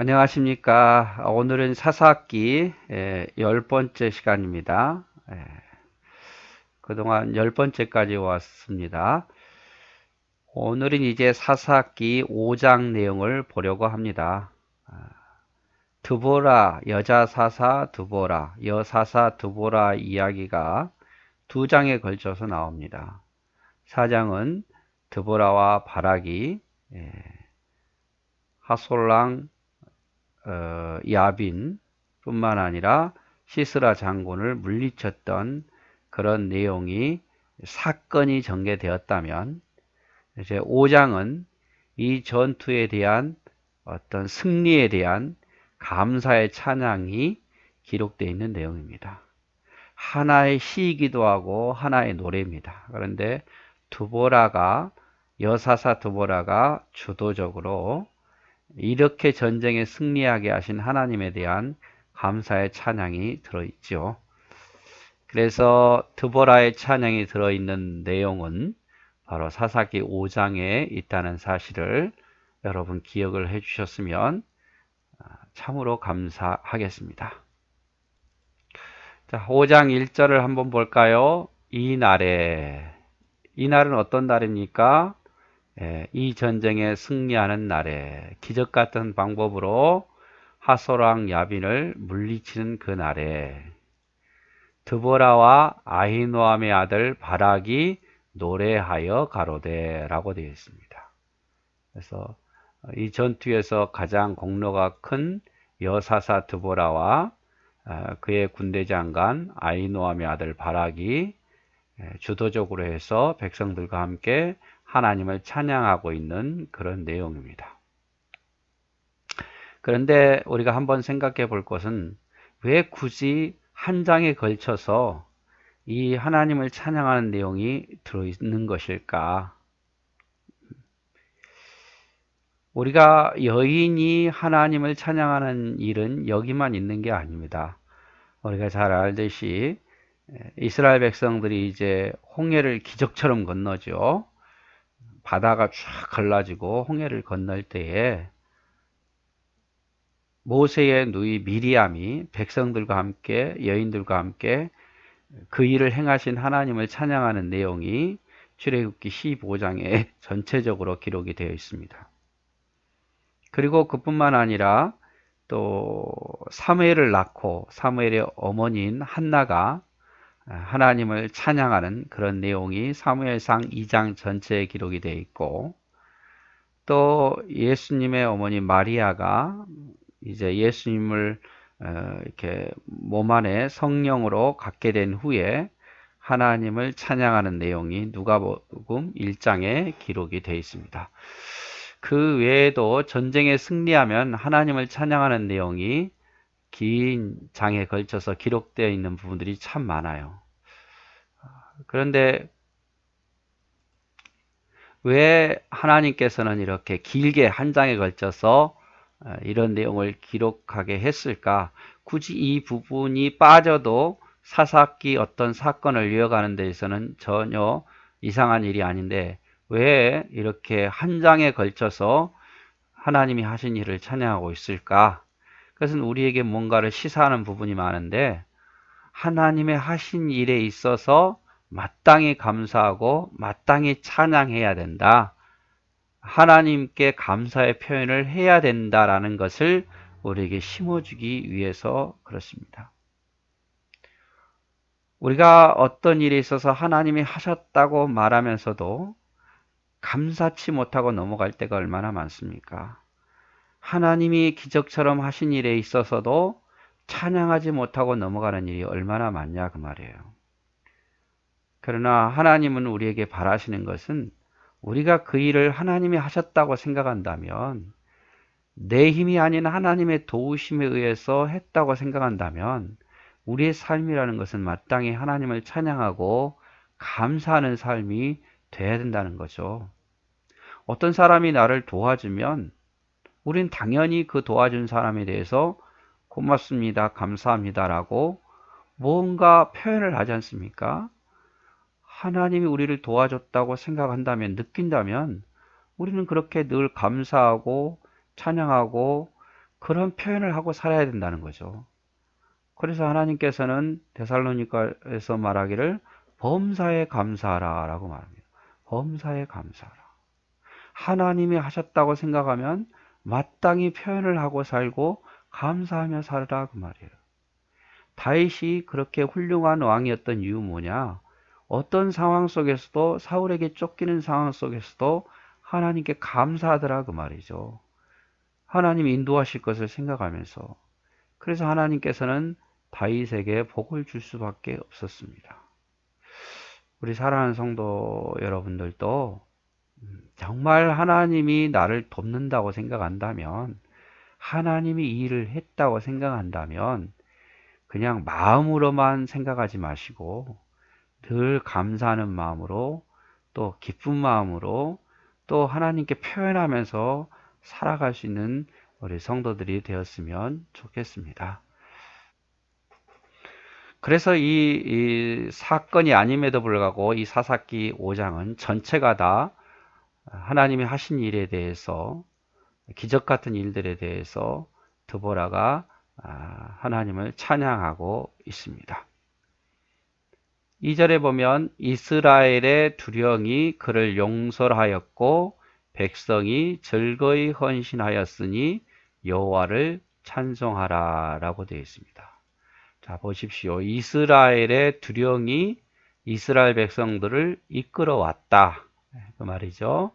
안녕하십니까. 오늘은 사사기 10번째 시간입니다. 그동안 10번째까지 왔습니다. 오늘은 이제 사사기 5장 내용을 보려고 합니다. 드보라, 여자 사사 드보라, 여사사 드보라 이야기가 2장에 걸쳐서 나옵니다. 4장은 드보라와 바락이 하솔랑 야빈 뿐만 아니라 시스라 장군을 물리쳤던 그런 내용이 사건이 전개되었다면, 이제 5장은 이 전투에 대한 어떤 승리에 대한 감사의 찬양이 기록되어 있는 내용입니다. 하나의 시이기도 하고 하나의 노래입니다. 그런데 여사사 드보라가 주도적으로 이렇게 전쟁에 승리하게 하신 하나님에 대한 감사의 찬양이 들어있죠. 그래서 드보라의 찬양이 들어있는 내용은 바로 사사기 5장에 있다는 사실을 여러분 기억을 해 주셨으면 참으로 감사하겠습니다. 자, 5장 1절을 한번 볼까요? 이 날은 어떤 날입니까? 이 전쟁에 승리하는 날에 기적 같은 방법으로 하소랑 야빈을 물리치는 그 날에 드보라와 아히노암의 아들 바락이 노래하여 가로되 라고 되어 있습니다. 그래서 이 전투에서 가장 공로가 큰 여사사 드보라와 그의 군대 장관 아히노암의 아들 바락이 주도적으로 해서 백성들과 함께 하나님을 찬양하고 있는 그런 내용입니다. 그런데 우리가 한번 생각해 볼 것은 왜 굳이 한 장에 걸쳐서 이 하나님을 찬양하는 내용이 들어있는 것일까? 우리가 여인이 하나님을 찬양하는 일은 여기만 있는 게 아닙니다. 우리가 잘 알듯이 이스라엘 백성들이 이제 홍해를 기적처럼 건너죠. 바다가 쫙 갈라지고 홍해를 건널 때에 모세의 누이 미리암이 백성들과 함께 여인들과 함께 그 일을 행하신 하나님을 찬양하는 내용이 출애굽기 15장에 전체적으로 기록이 되어 있습니다. 그리고 그뿐만 아니라 또 사무엘을 낳고 사무엘의 어머니인 한나가 하나님을 찬양하는 그런 내용이 사무엘상 2장 전체에 기록이 되어 있고, 또 예수님의 어머니 마리아가 이제 예수님을 이렇게 몸 안에 성령으로 갖게 된 후에 하나님을 찬양하는 내용이 누가복음 1장에 기록이 되어 있습니다. 그 외에도 전쟁에 승리하면 하나님을 찬양하는 내용이 긴 장에 걸쳐서 기록되어 있는 부분들이 참 많아요. 그런데 왜 하나님께서는 이렇게 길게 한 장에 걸쳐서 이런 내용을 기록하게 했을까? 굳이 이 부분이 빠져도 사사기 어떤 사건을 이어가는 데 있어서는 전혀 이상한 일이 아닌데 왜 이렇게 한 장에 걸쳐서 하나님이 하신 일을 찬양하고 있을까? 그것은 우리에게 뭔가를 시사하는 부분이 많은데, 하나님의 하신 일에 있어서 마땅히 감사하고 마땅히 찬양해야 된다. 하나님께 감사의 표현을 해야 된다라는 것을 우리에게 심어주기 위해서 그렇습니다. 우리가 어떤 일에 있어서 하나님이 하셨다고 말하면서도 감사치 못하고 넘어갈 때가 얼마나 많습니까? 하나님이 기적처럼 하신 일에 있어서도 찬양하지 못하고 넘어가는 일이 얼마나 많냐 그 말이에요. 그러나 하나님은 우리에게 바라시는 것은 우리가 그 일을 하나님이 하셨다고 생각한다면, 내 힘이 아닌 하나님의 도우심에 의해서 했다고 생각한다면 우리의 삶이라는 것은 마땅히 하나님을 찬양하고 감사하는 삶이 돼야 된다는 거죠. 어떤 사람이 나를 도와주면 우린 당연히 그 도와준 사람에 대해서 고맙습니다, 감사합니다라고 뭔가 표현을 하지 않습니까? 하나님이 우리를 도와줬다고 생각한다면, 느낀다면 우리는 그렇게 늘 감사하고 찬양하고 그런 표현을 하고 살아야 된다는 거죠. 그래서 하나님께서는 데살로니가에서 말하기를 범사에 감사하라 라고 말합니다. 범사에 감사하라. 하나님이 하셨다고 생각하면 마땅히 표현을 하고 살고 감사하며 살으라 그 말이에요. 다윗이 그렇게 훌륭한 왕이었던 이유 뭐냐? 어떤 상황 속에서도 사울에게 쫓기는 상황 속에서도 하나님께 감사하더라 그 말이죠. 하나님이 인도하실 것을 생각하면서. 그래서 하나님께서는 다윗에게 복을 줄 수밖에 없었습니다. 우리 사랑하는 성도 여러분들도 정말 하나님이 나를 돕는다고 생각한다면, 하나님이 이 일을 했다고 생각한다면 그냥 마음으로만 생각하지 마시고 늘 감사하는 마음으로, 또 기쁜 마음으로, 또 하나님께 표현하면서 살아갈 수 있는 우리 성도들이 되었으면 좋겠습니다. 그래서 이 사건이 아님에도 불구하고 이 사사기 5장은 전체가 다 하나님이 하신 일에 대해서, 기적 같은 일들에 대해서 드보라가 하나님을 찬양하고 있습니다. 2절에 보면 이스라엘의 두령이 그를 용서하였고 백성이 즐거이 헌신하였으니 여호와를 찬송하라 라고 되어 있습니다. 자, 보십시오. 이스라엘의 두령이 이스라엘 백성들을 이끌어왔다 그 말이죠.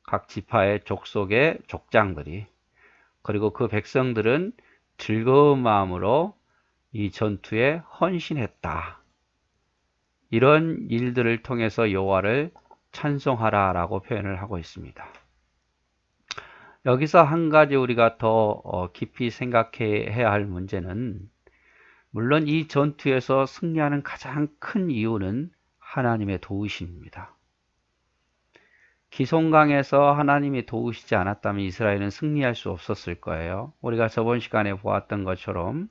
각 지파의 족속의 족장들이, 그리고 그 백성들은 즐거운 마음으로 이 전투에 헌신했다. 이런 일들을 통해서 여호와를 찬송하라 라고 표현을 하고 있습니다. 여기서 한 가지 우리가 더 깊이 생각해야 할 문제는, 물론 이 전투에서 승리하는 가장 큰 이유는 하나님의 도우심입니다. 기송강에서 하나님이 도우시지 않았다면 이스라엘은 승리할 수 없었을 거예요. 우리가 저번 시간에 보았던 것처럼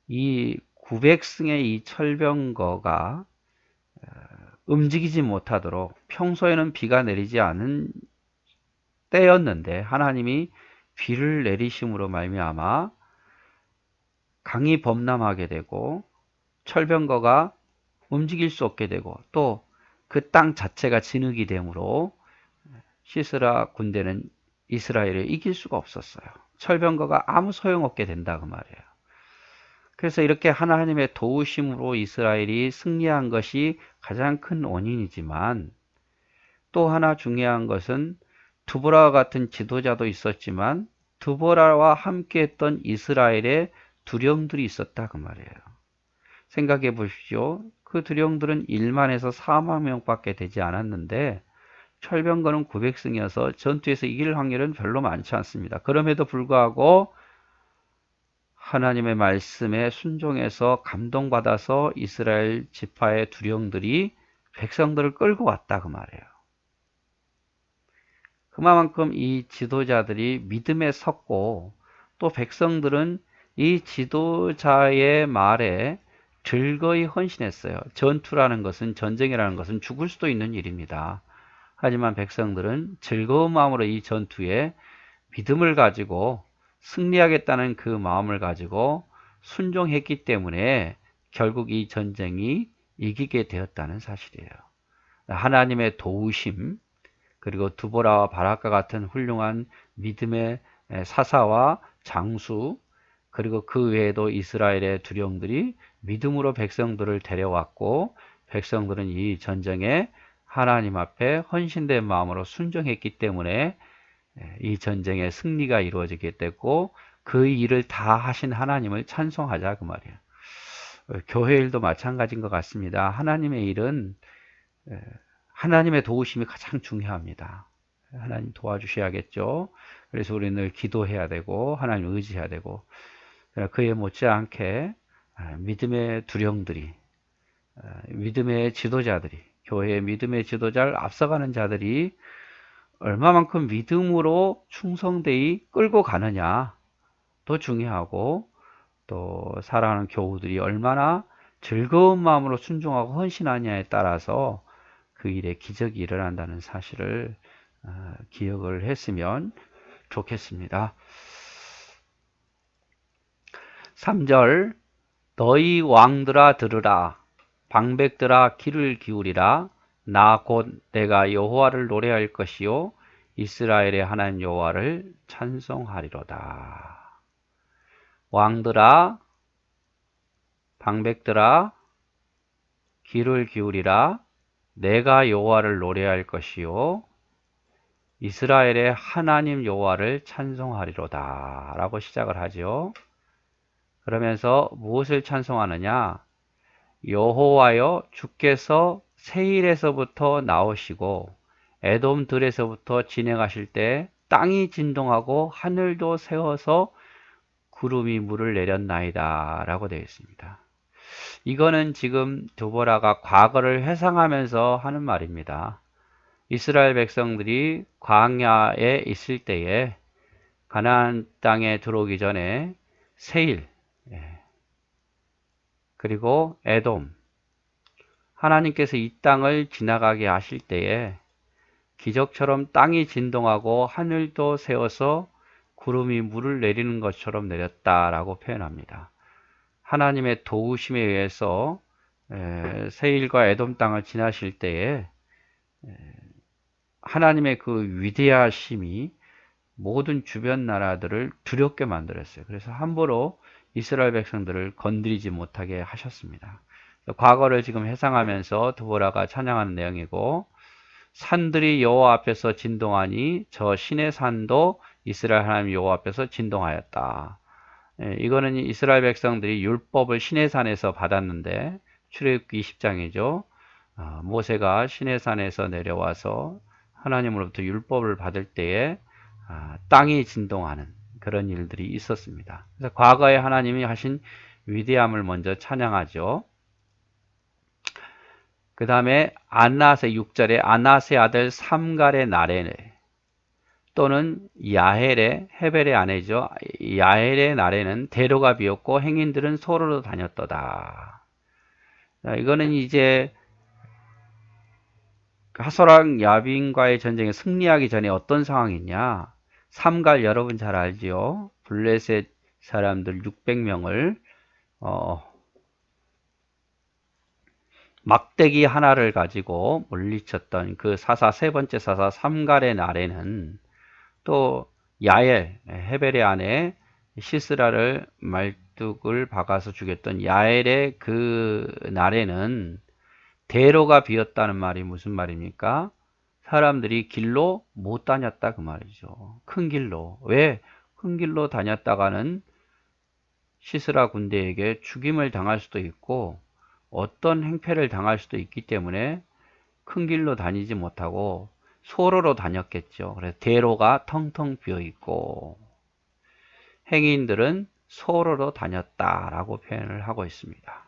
이 900승의 이 철병거가 움직이지 못하도록, 평소에는 비가 내리지 않은 때였는데 하나님이 비를 내리심으로 말미암아 강이 범람하게 되고 철병거가 움직일 수 없게 되고, 또 그 땅 자체가 진흙이 되므로 시스라 군대는 이스라엘을 이길 수가 없었어요. 철병거가 아무 소용없게 된다 그 말이에요. 그래서 이렇게 하나님의 도우심으로 이스라엘이 승리한 것이 가장 큰 원인이지만, 또 하나 중요한 것은 드보라와 같은 지도자도 있었지만 드보라와 함께 했던 이스라엘의 두령들이 있었다 그 말이에요. 생각해 보십시오. 그 두령들은 1만에서 4만 명밖에 되지 않았는데 철병거는 900승이어서 전투에서 이길 확률은 별로 많지 않습니다. 그럼에도 불구하고 하나님의 말씀에 순종해서 감동받아서 이스라엘 지파의 두령들이 백성들을 끌고 왔다 그 말이에요. 그만큼 이 지도자들이 믿음에 섰고, 또 백성들은 이 지도자의 말에 즐거이 헌신했어요. 전투라는 것은, 전쟁이라는 것은 죽을 수도 있는 일입니다. 하지만 백성들은 즐거운 마음으로 이 전투에 믿음을 가지고 승리하겠다는 그 마음을 가지고 순종했기 때문에 결국 이 전쟁이 이기게 되었다는 사실이에요. 하나님의 도우심, 그리고 두보라와 바락과 같은 훌륭한 믿음의 사사와 장수, 그리고 그 외에도 이스라엘의 두령들이 믿음으로 백성들을 데려왔고, 백성들은 이 전쟁에 하나님 앞에 헌신된 마음으로 순종했기 때문에 이 전쟁의 승리가 이루어지게 됐고, 그 일을 다 하신 하나님을 찬송하자 그 말이에요. 교회 일도 마찬가지인 것 같습니다. 하나님의 일은 하나님의 도우심이 가장 중요합니다. 하나님 도와주셔야겠죠. 그래서 우리는 늘 기도해야 되고 하나님 의지해야 되고, 그에 못지않게 믿음의 두령들이, 믿음의 지도자들이, 교회의 믿음의 지도자를 앞서가는 자들이 얼마만큼 믿음으로 충성되이 끌고 가느냐 더 중요하고, 또 사랑하는 교우들이 얼마나 즐거운 마음으로 순종하고 헌신하냐에 따라서 그 일에 기적이 일어난다는 사실을 기억을 했으면 좋겠습니다. 3절 너희 왕들아 들으라 방백들아 귀를 기울이라 나 곧 내가 여호와를 노래할 것이요 이스라엘의 하나님 여호와를 찬송하리로다. 왕들아 방백들아 귀를 기울이라 내가 여호와를 노래할 것이요 이스라엘의 하나님 여호와를 찬송하리로다 라고 시작을 하죠. 그러면서 무엇을 찬송하느냐? 여호와여 주께서 세일에서부터 나오시고 에돔들에서부터 진행하실 때 땅이 진동하고 하늘도 세워서 구름이 물을 내렸나이다 라고 되어 있습니다. 이거는 지금 드보라가 과거를 회상하면서 하는 말입니다. 이스라엘 백성들이 광야에 있을 때에 가나안 땅에 들어오기 전에 세일 그리고 에돔 하나님께서 이 땅을 지나가게 하실 때에 기적처럼 땅이 진동하고 하늘도 세워서 구름이 물을 내리는 것처럼 내렸다라고 표현합니다. 하나님의 도우심에 의해서 세일과 에돔 땅을 지나실 때에 하나님의 그 위대하심이 모든 주변 나라들을 두렵게 만들었어요. 그래서 함부로 이스라엘 백성들을 건드리지 못하게 하셨습니다. 과거를 지금 회상하면서 드보라가 찬양하는 내용이고 산들이 여호와 앞에서 진동하니 저 신의 산도 이스라엘 하나님 여호와 앞에서 진동하였다. 이거는 이스라엘 백성들이 율법을 신의 산에서 받았는데 출애굽기 20장이죠. 모세가 신의 산에서 내려와서 하나님으로부터 율법을 받을 때에 땅이 진동하는 그런 일들이 있었습니다. 그래서 과거에 하나님이 하신 위대함을 먼저 찬양하죠. 그 다음에 안낫의 6절에 안낫의 아들 삼갈의 날에 또는 야헬의 헤벨의 아내죠. 야헬의 날에는 대로가 비었고 행인들은 소로로 다녔도다. 이거는 이제 하소랑 야빈과의 전쟁에 승리하기 전에 어떤 상황이냐? 삼갈 여러분 잘 알지요? 블레셋 사람들 600명을 막대기 하나를 가지고 물리쳤던 그 사사 세 번째 사사 삼갈의 날에는 또 야엘 헤벨의 아내 시스라를 말뚝을 박아서 죽였던 야엘의 그 날에는 대로가 비었다는 말이 무슨 말입니까? 사람들이 길로 못 다녔다 그 말이죠. 큰 길로. 왜? 큰 길로 다녔다가는 시스라 군대에게 죽임을 당할 수도 있고 어떤 행패를 당할 수도 있기 때문에 큰 길로 다니지 못하고 소로로 다녔겠죠. 그래서 대로가 텅텅 비어 있고 행인들은 소로로 다녔다라고 표현을 하고 있습니다.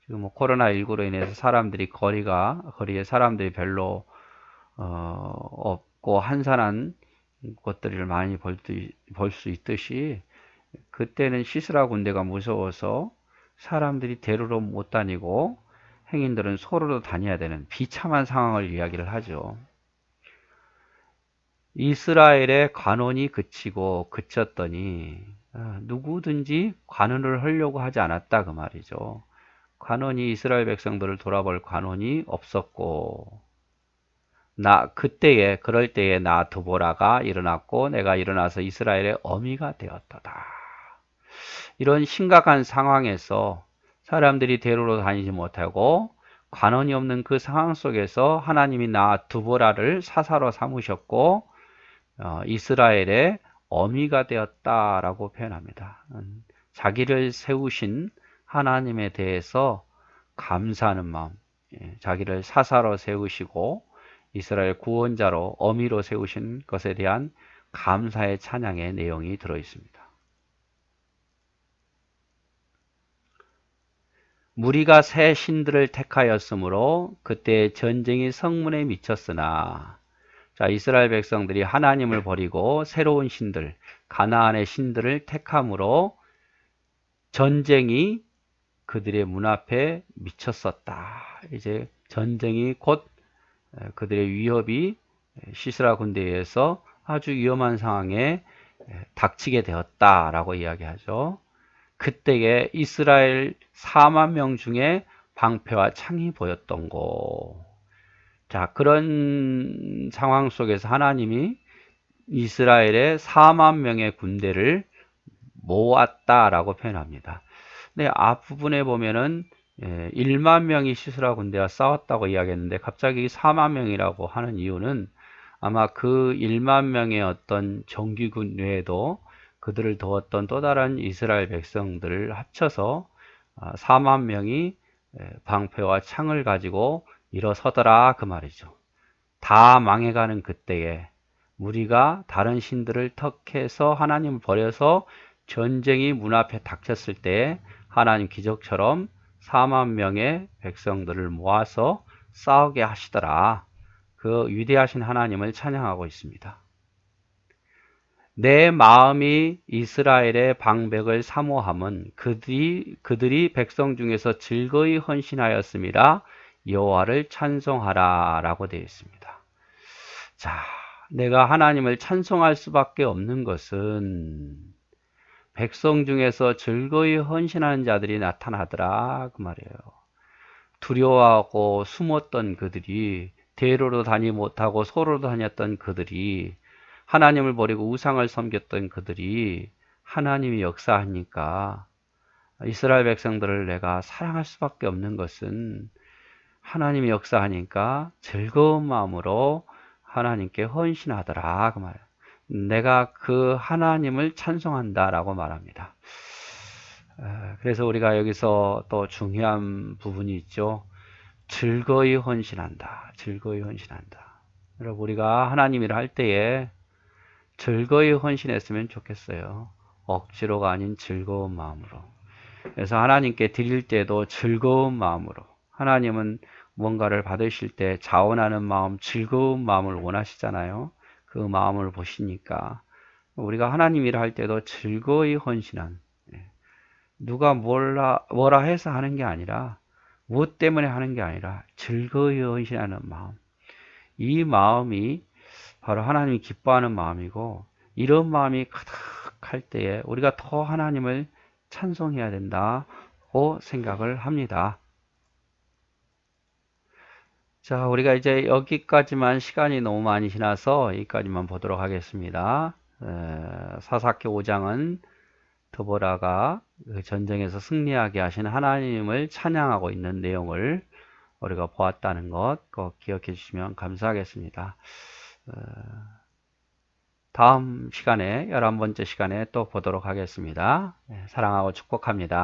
지금 뭐 코로나19로 인해서 사람들이 거리에 사람들이 별로 없고 한산한 것들을 많이 볼 수 있듯이 그때는 시스라 군대가 무서워서 사람들이 대로로 못 다니고 행인들은 소로로 다녀야 되는 비참한 상황을 이야기를 하죠. 이스라엘의 관원이 그쳤더니 누구든지 관원을 하려고 하지 않았다 그 말이죠. 관원이 이스라엘 백성들을 돌아볼 관원이 없었고 그럴 때에 나 드보라가 일어났고 내가 일어나서 이스라엘의 어미가 되었도다. 이런 심각한 상황에서 사람들이 대로로 다니지 못하고 관원이 없는 그 상황 속에서 하나님이 나 드보라를 사사로 삼으셨고 이스라엘의 어미가 되었다라고 표현합니다. 자기를 세우신 하나님에 대해서 감사하는 마음, 자기를 사사로 세우시고 이스라엘 구원자로 어미로 세우신 것에 대한 감사의 찬양의 내용이 들어 있습니다. 무리가 새 신들을 택하였으므로 그때 전쟁이 성문에 미쳤으나 자, 이스라엘 백성들이 하나님을 버리고 새로운 신들, 가나안의 신들을 택함으로 전쟁이 그들의 문 앞에 미쳤었다. 이제 전쟁이 곧 그들의 위협이 시스라 군대에 의해서 아주 위험한 상황에 닥치게 되었다라고 이야기하죠. 그때에 이스라엘 4만 명 중에 방패와 창이 보였던 거. 자, 그런 상황 속에서 하나님이 이스라엘의 4만 명의 군대를 모았다라고 표현합니다. 근데 앞부분에 보면은 1만 명이 시스라 군대와 싸웠다고 이야기했는데 갑자기 4만 명이라고 하는 이유는 아마 그 1만 명의 어떤 정규군 외에도 그들을 도왔던 또 다른 이스라엘 백성들을 합쳐서 4만 명이 방패와 창을 가지고 일어서더라 그 말이죠. 다 망해가는 그때에 우리가 다른 신들을 턱해서 하나님을 버려서 전쟁이 문 앞에 닥쳤을 때 하나님 기적처럼 4만 명의 백성들을 모아서 싸우게 하시더라. 그 위대하신 하나님을 찬양하고 있습니다. 내 마음이 이스라엘의 방백을 사모함은 그들이 백성 중에서 즐거이 헌신하였습니다. 여호와를 찬송하라 라고 되어 있습니다. 자, 내가 하나님을 찬송할 수밖에 없는 것은 백성 중에서 즐거이 헌신하는 자들이 나타나더라 그 말이에요. 두려워하고 숨었던 그들이, 대로로 다니 못하고 소로로 다녔던 그들이, 하나님을 버리고 우상을 섬겼던 그들이 하나님이 역사하니까 이스라엘 백성들을 내가 사랑할 수밖에 없는 것은 하나님이 역사하니까 즐거운 마음으로 하나님께 헌신하더라 그 말이에요. 내가 그 하나님을 찬송한다라고 말합니다. 그래서 우리가 여기서 또 중요한 부분이 있죠. 즐거이 헌신한다. 즐거이 헌신한다. 여러분 우리가 하나님이라 할 때에 즐거이 헌신했으면 좋겠어요. 억지로가 아닌 즐거운 마음으로. 그래서 하나님께 드릴 때도 즐거운 마음으로. 하나님은 뭔가를 받으실 때 자원하는 마음, 즐거운 마음을 원하시잖아요. 그 마음을 보시니까 우리가 하나님이라 할 때도 즐거이 헌신한, 누가 뭐라 해서 하는 게 아니라, 무엇 때문에 하는 게 아니라 즐거이 헌신하는 마음. 이 마음이 바로 하나님이 기뻐하는 마음이고, 이런 마음이 가득할 때에 우리가 더 하나님을 찬송해야 된다고 생각을 합니다. 자, 우리가 이제 여기까지만 시간이 너무 많이 지나서 여기까지만 보도록 하겠습니다. 사사기 5장은 드보라가 그 전쟁에서 승리하게 하신 하나님을 찬양하고 있는 내용을 우리가 보았다는 것 꼭 기억해 주시면 감사하겠습니다. 다음 시간에 11번째 시간에 또 보도록 하겠습니다. 사랑하고 축복합니다.